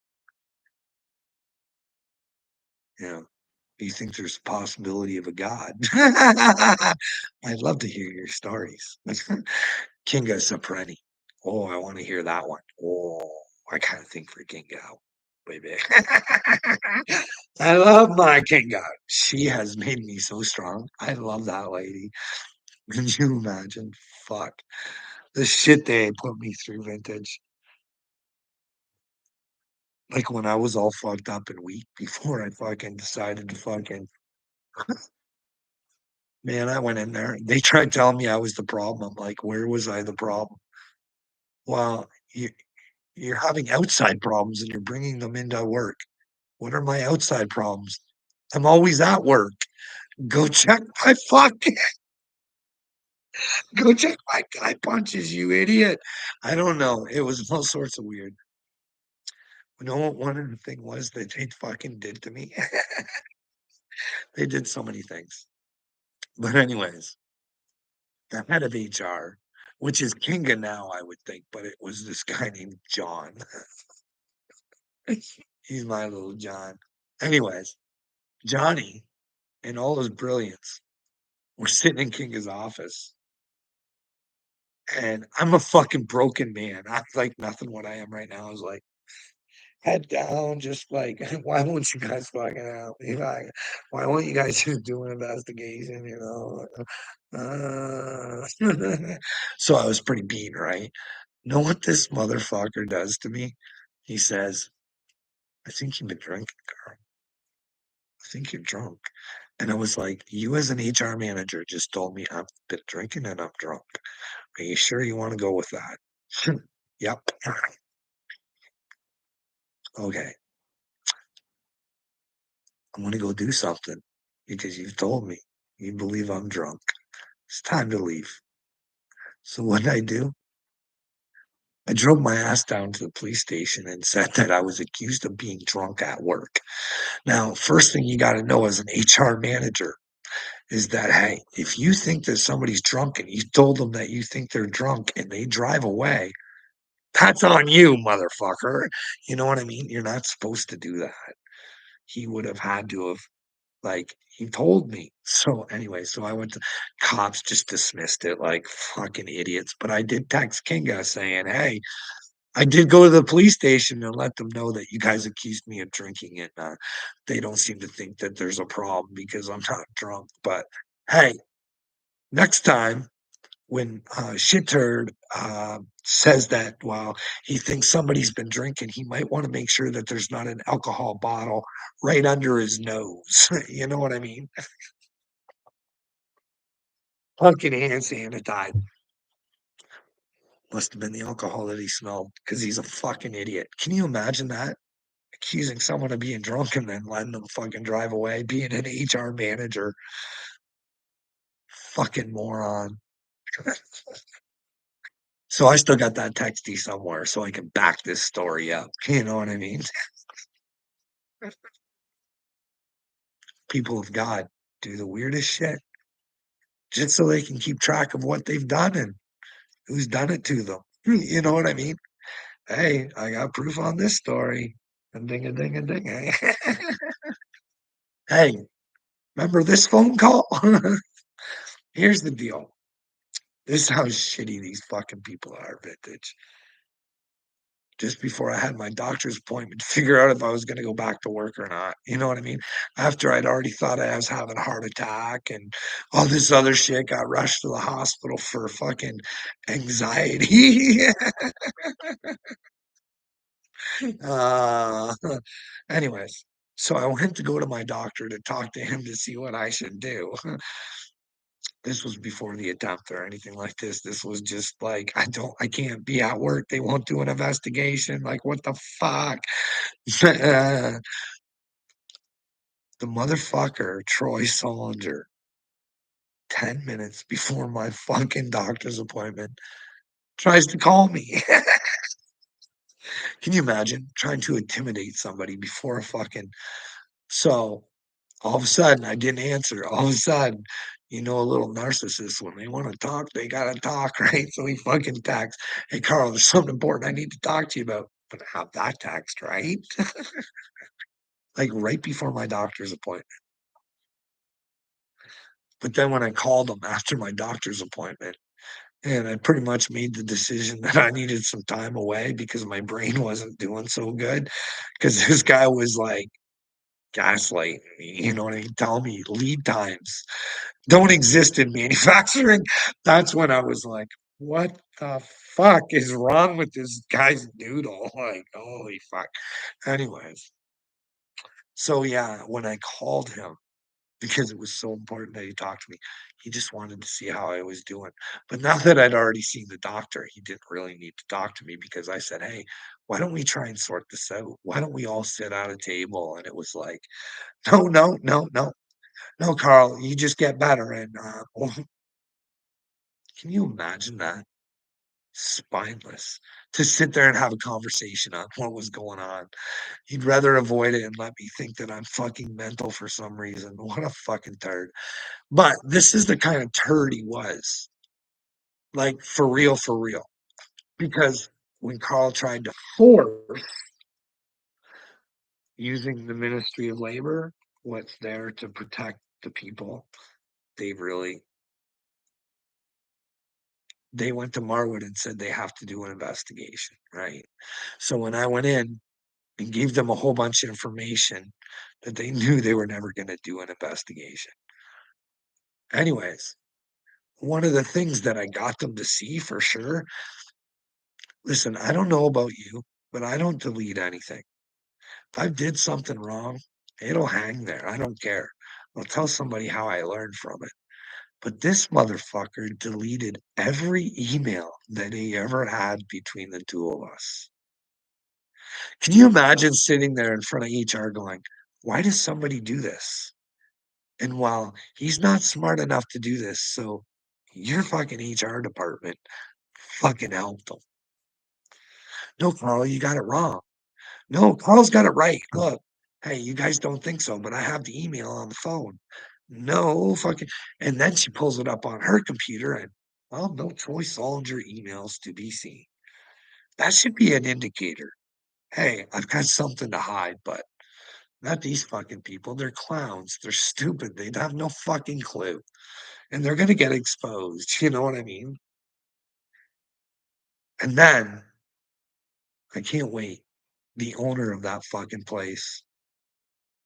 You know, do you think there's a possibility of a God? I'd love to hear your stories. Kinga Sapreni. Oh, I want to hear that one. Oh, I kind of think for Kinga, baby. I love my Kinga. She has made me so strong. I love that lady. Can you imagine? Fuck. The shit they put me through, vintage. Like when I was all fucked up and weak before I fucking decided to fucking man, I went in there. They tried telling me I was the problem. I'm like, where was I the problem? Well, you're having outside problems and you're bringing them into work. What are my outside problems? I'm always at work. Go check my fucking go check my guy punches, you idiot. I don't know. It was all sorts of weird. You know what one of the thing was that they fucking did to me? They did so many things. But anyways, the head of HR, which is Kinga now, I would think, but it was this guy named John. He's my little John. Anyways, Johnny, in all his brilliance, we're sitting in Kinga's office, and I'm a fucking broken man. I'm like nothing what I am right now is like head down, just like why won't you guys fucking help me? Like, why won't you guys just do an investigation? You know. So I was pretty beat, right? Know what this motherfucker does to me? He says, "I think you've been drinking, girl. I think you're drunk." And I was like, "You as an HR manager just told me I've been drinking and I'm drunk. Are you sure you want to go with that?" Yep. Okay. I'm gonna go do something because you've told me you believe I'm drunk. It's time to leave. So what did I do? I drove my ass down to the police station and said that I was accused of being drunk at work. Now, first thing you got to know as an HR manager is that, hey, if you think that somebody's drunk and you told them that you think they're drunk and they drive away, that's on you, motherfucker. You know what I mean? You're not supposed to do that. He would have had to have, like, he told me. So, anyway, so I went to cops, just dismissed it like fucking idiots. But I did text Kinga saying, hey, I did go to the police station and let them know that you guys accused me of drinking, and they don't seem to think that there's a problem because I'm not drunk. But hey, next time when Shitturd says that, well, he thinks somebody's been drinking, he might want to make sure that there's not an alcohol bottle right under his nose. You know what I mean? Fucking hand sanitizer. Must have been the alcohol that he smelled because he's a fucking idiot. Can you imagine that? Accusing someone of being drunk and then letting them fucking drive away, being an HR manager. Fucking moron. So I still got that texty somewhere so I can back this story up. You know what I mean? People of God do the weirdest shit just so they can keep track of what they've done and who's done it to them. You know what I mean? Hey, I got proof on this story. And ding a ding a ding. Hey, remember this phone call? Here's the deal. This is how shitty these fucking people are, vintage. Just before I had my doctor's appointment to figure out if I was going to go back to work or not. You know what I mean? After I'd already thought I was having a heart attack and all this other shit, got rushed to the hospital for fucking anxiety. uh, anyways, so I went to go to my doctor to talk to him to see what I should do. This was before the attempt or anything like this. This was just like, I can't be at work. They won't do an investigation. Like, what the fuck? The motherfucker, Troy Solinger, 10 minutes before my fucking doctor's appointment, tries to call me. Can you imagine trying to intimidate somebody before a fucking. So All of a sudden, I didn't answer. All of a sudden, a little narcissist, when they wanna talk, they gotta talk, right? So he fucking texts, "Hey, Carl, there's something important I need to talk to you about." But have that text, right? Like, right before my doctor's appointment. But then when I called him after my doctor's appointment, and I pretty much made the decision that I needed some time away because my brain wasn't doing so good, because this guy was, like, gaslighting me, you know what I mean? Telling me lead times don't exist in manufacturing. That's when I was like, "What the fuck is wrong with this guy's noodle?" Like, holy fuck. Anyways, so yeah, when I called him because it was so important that he talked to me, he just wanted to see how I was doing. But now that I'd already seen the doctor, he didn't really need to talk to me because I said, "Hey, why don't we try and sort this out? Why don't we all sit at a table?" And it was like, "No, no, no, no, no, Carl, you just get better." And can you imagine that? Spineless to sit there and have a conversation on what was going on. He'd rather avoid it and let me think that I'm fucking mental for some reason. What a fucking turd. But this is the kind of turd he was. Like for real, for real. Because when Carl tried to force using the Ministry of Labor, what's there to protect the people, they really they went to Marwood and said they have to do an investigation, right? So when I went in and gave them a whole bunch of information that they knew they were never gonna do an investigation. Anyways, one of the things that I got them to see for sure, listen, I don't know about you, but I don't delete anything. If I did something wrong, it'll hang there. I don't care. I'll tell somebody how I learned from it. But this motherfucker deleted every email that he ever had between the two of us. Can you imagine sitting there in front of HR going, why does somebody do this? And while he's not smart enough to do this, so your fucking HR department fucking helped him. No, Carl, you got it wrong. No, Carl's got it right. Look, hey, you guys don't think so, but I have the email on the phone. No, fucking. And then she pulls it up on her computer and, well, no choice, all of your emails to be seen. That should be an indicator. Hey, I've got something to hide, but not these fucking people. They're clowns. They're stupid. They have no fucking clue. And they're gonna get exposed, you know what I mean? And then, I can't wait, the owner of that fucking place,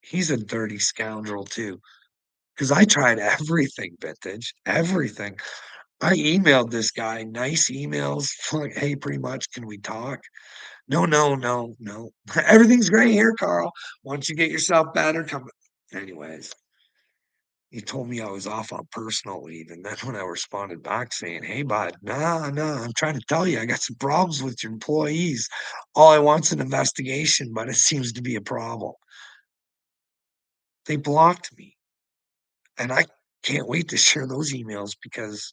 he's a dirty scoundrel too. Because I tried everything vintage, everything. I emailed this guy nice emails, like, "Hey, pretty much, can we talk?" "No, no, no, no. Everything's great here, Carl. Once you get yourself better, come." Anyways, he told me I was off on personal leave, and then when I responded back saying, "Hey, bud, nah, nah, I'm trying to tell you, I got some problems with your employees. All I want's an investigation, but it seems to be a problem." They blocked me, and I can't wait to share those emails because,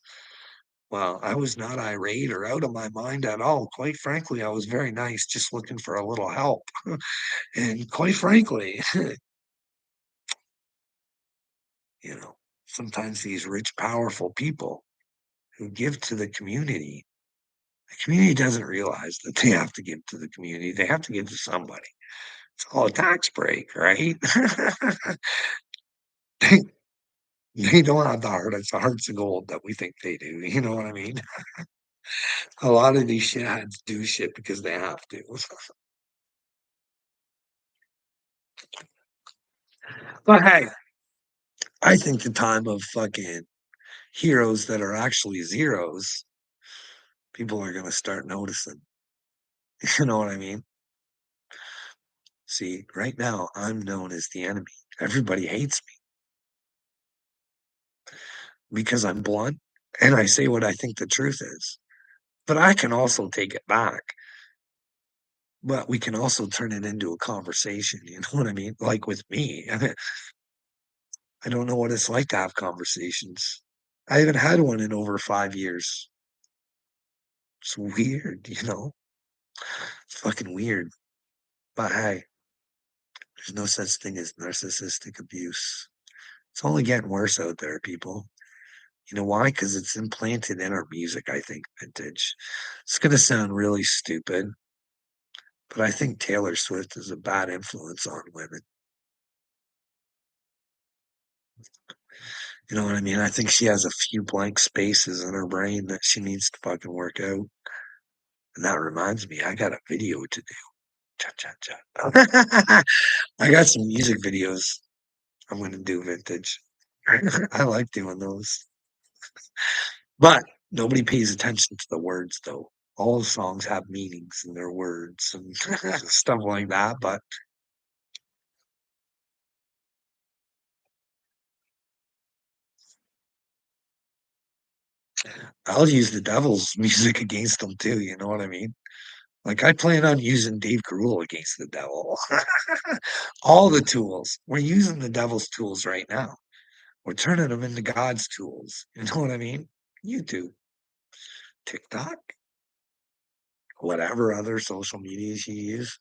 well, I was not irate or out of my mind at all. Quite frankly, I was very nice, just looking for a little help. And quite frankly, you know, sometimes these rich, powerful people who give to the community doesn't realize that they have to give to the community. They have to give to somebody. It's called a tax break, right? They they don't have the hearts of gold that we think they do, you know what I mean? A lot of these shitheads do shit because they have to. But hey, I think the time of fucking heroes that are actually zeros, people are gonna start noticing. You know what I mean? See, right now, I'm known as the enemy. Everybody hates me because I'm blunt and I say what I think the truth is. But I can also take it back. But we can also turn it into a conversation, you know what I mean? Like with me, I don't know what it's like to have conversations. I haven't had one in over 5 years. It's weird, you know? It's fucking weird. But hey, there's no such thing as narcissistic abuse. It's only getting worse out there, people. You know why? Because it's implanted in our music, I think, vintage. It's gonna sound really stupid, but I think Taylor Swift is a bad influence on women. You know what I mean? I think she has a few blank spaces in her brain that she needs to fucking work out. And that reminds me, I got a video to do. Cha cha cha. I got some music videos I'm gonna do vintage. I like doing those. But nobody pays attention to the words though. All the songs have meanings in their words and stuff like that. But I'll use the devil's music against them too. You know what I mean? Like I plan on using Dave Grohl against the devil. All the tools. We're using the devil's tools right now. We're turning them into God's tools. You know what I mean? YouTube, TikTok, whatever other social medias you use,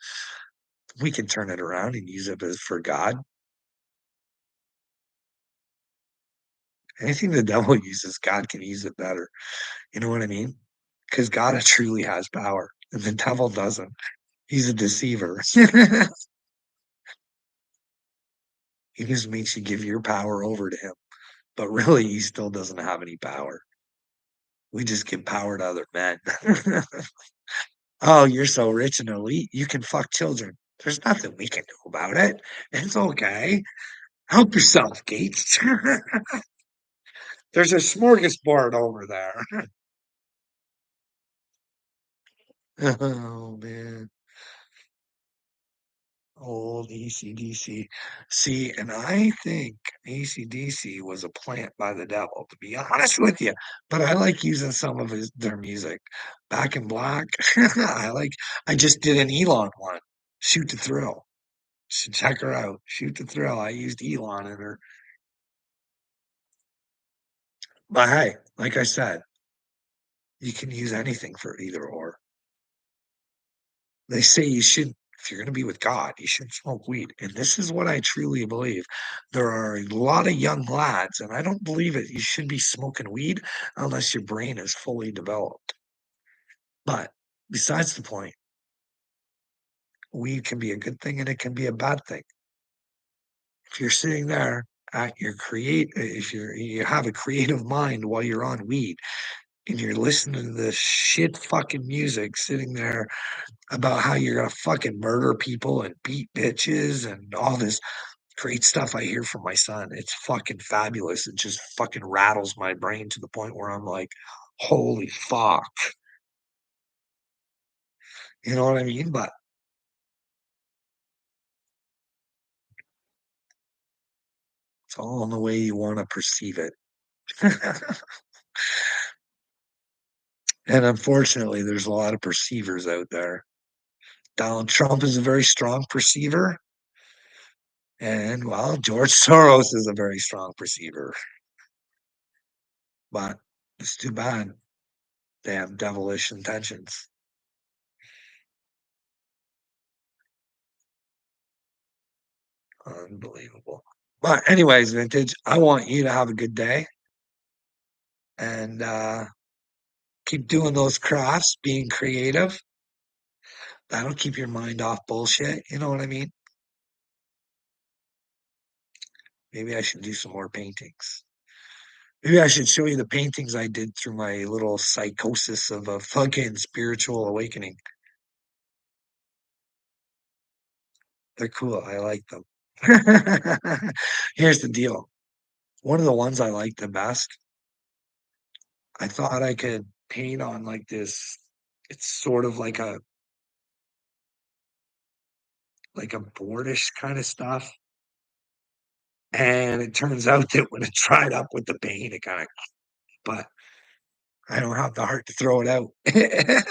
we can turn it around and use it as for God. Anything the devil uses, God can use it better. You know what I mean? Because God truly has power, and the devil doesn't. He's a deceiver. He just makes you give your power over to him, but really, he still doesn't have any power. We just give power to other men. Oh, you're so rich and elite, you can fuck children. There's nothing we can do about it. It's okay. Help yourself, Gates. There's a smorgasbord over there. Oh man. Old AC/DC. See, and I think AC/DC was a plant by the devil, to be honest with you. But I like using some of their music. Back in Black. I just did an Elon one. Shoot to Thrill. Should check her out. Shoot to Thrill. I used Elon in her. But hey, like I said, you can use anything for either or. They say you should, if you're going to be with God, you should smoke weed. And this is what I truly believe. There are a lot of young lads, and I don't believe it. You should be smoking weed unless your brain is fully developed. But besides the point, weed can be a good thing and it can be a bad thing. If you're sitting there at your if you have a creative mind while you're on weed and you're listening to this shit fucking music sitting there about how you're gonna fucking murder people and beat bitches and all this great stuff I hear from my son. It's fucking fabulous. It just fucking rattles my brain to the point where I'm like, holy fuck. You know what I mean? But it's all in the way you want to perceive it. And unfortunately, there's a lot of perceivers out there. Donald Trump is a very strong perceiver. And well, George Soros is a very strong perceiver. But it's too bad they have devilish intentions. Unbelievable. But anyways, vintage, I want you to have a good day and keep doing those crafts, being creative. That'll keep your mind off bullshit. You know what I mean? Maybe I should do some more paintings. Maybe I should show you the paintings I did through my little psychosis of a fucking spiritual awakening. They're cool. I like them. Here's the deal. One of the ones I like the best, I thought I could paint on like this. It's sort of like a boardish kind of stuff. And it turns out that when it dried up with the paint, it kind of, but I don't have the heart to throw it out. It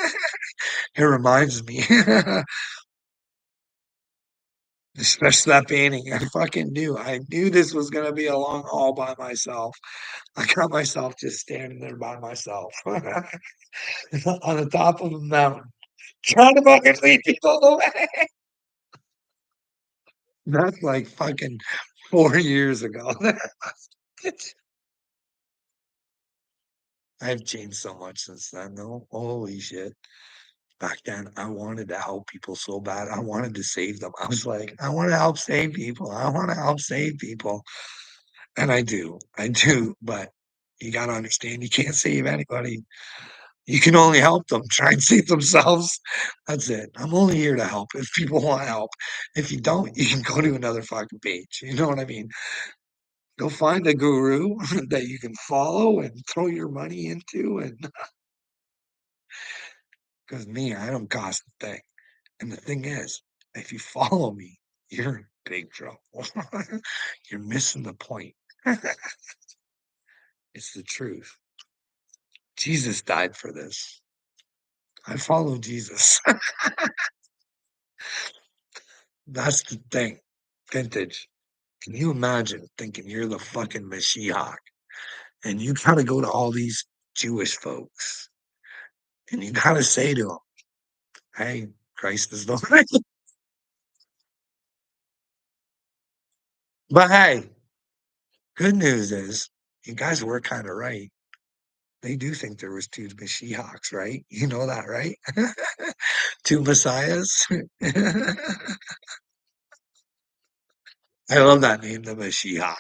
reminds me, especially that painting. I knew this was gonna be a long haul by myself. I got myself just standing there by myself on the top of a mountain, trying to fucking lead people away. That's like fucking 4 years ago. I've changed so much since then, though. Holy shit. Back then, I wanted to help people so bad. I wanted to save them. I was like, "I wanna help save people. I wanna help save people." And I do, but you gotta understand you can't save anybody. You can only help them try and save themselves. That's it. I'm only here to help if people want help. If you don't, you can go to another fucking page. You know what I mean? Go find a guru that you can follow and throw your money into, and because me, I don't cost a thing. And the thing is, if you follow me, you're in big trouble. You're missing the point. It's the truth. Jesus died for this. I follow Jesus. That's the thing. Vintage. Can you imagine thinking you're the fucking Mashiach and you gotta go to all these Jewish folks and you gotta say to them, hey, Christ is the way. But hey, good news is you guys were kind of right. They do think there was two Mashiachs, right? You know that, right? Two messiahs. I love that name, the Mashiach.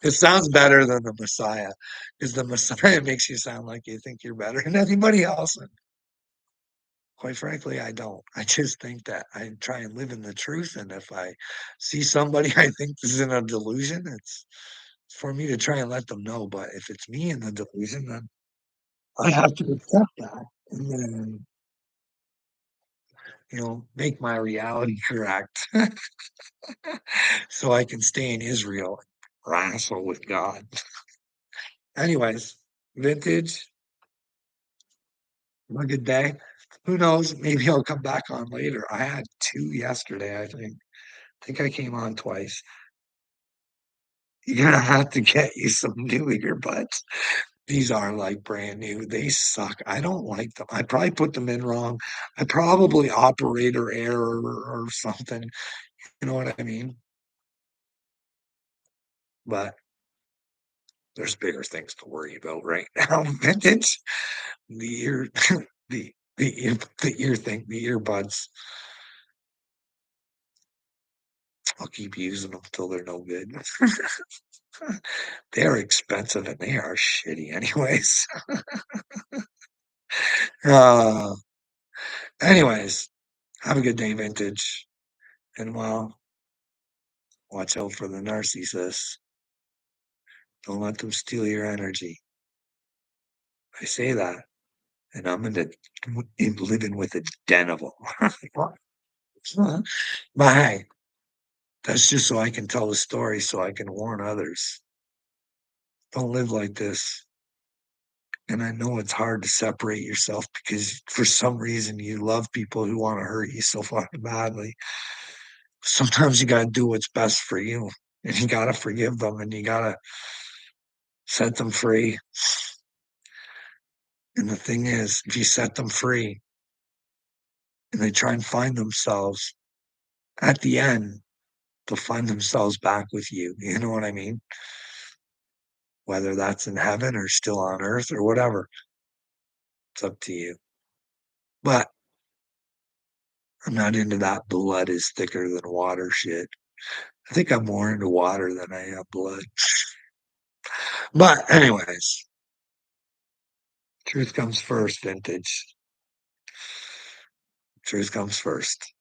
It sounds better than the Messiah, because the Messiah makes you sound like you think you're better than anybody else. And quite frankly, I don't. I just think that I try and live in the truth. And if I see somebody I think is in a delusion, it's for me to try and let them know. But if it's me in the delusion, then I have to accept that and then, make my reality correct so I can stay in Israel, wrestle with God. Anyways, vintage, have a good day. Who knows? Maybe I'll come back on later. I had two yesterday, I think. I think I came on twice. You're gonna have to get you some new earbuds. These are like brand new. They suck. I don't like them. I probably put them in wrong. I probably operator error or something. You know what I mean? But there's bigger things to worry about right now. Vintage, the ear, the earbuds. I'll keep using them till they're no good. They're expensive and they are shitty anyways. Uh, anyways, have a good day, vintage. And well, watch out for the narcissists. Don't let them steal your energy. I say that, and I'm living with a den of them. But hey, that's just so I can tell the story so I can warn others. Don't live like this. And I know it's hard to separate yourself because for some reason you love people who want to hurt you so fucking badly. Sometimes you got to do what's best for you and you got to forgive them and you got to set them free. And the thing is, if you set them free and they try and find themselves at the end, they'll find themselves back with you. You know what I mean? Whether that's in heaven or still on earth or whatever, it's up to you. But I'm not into that blood is thicker than water shit. I think I'm more into water than I am blood. But anyways, truth comes first, vintage. Truth comes first.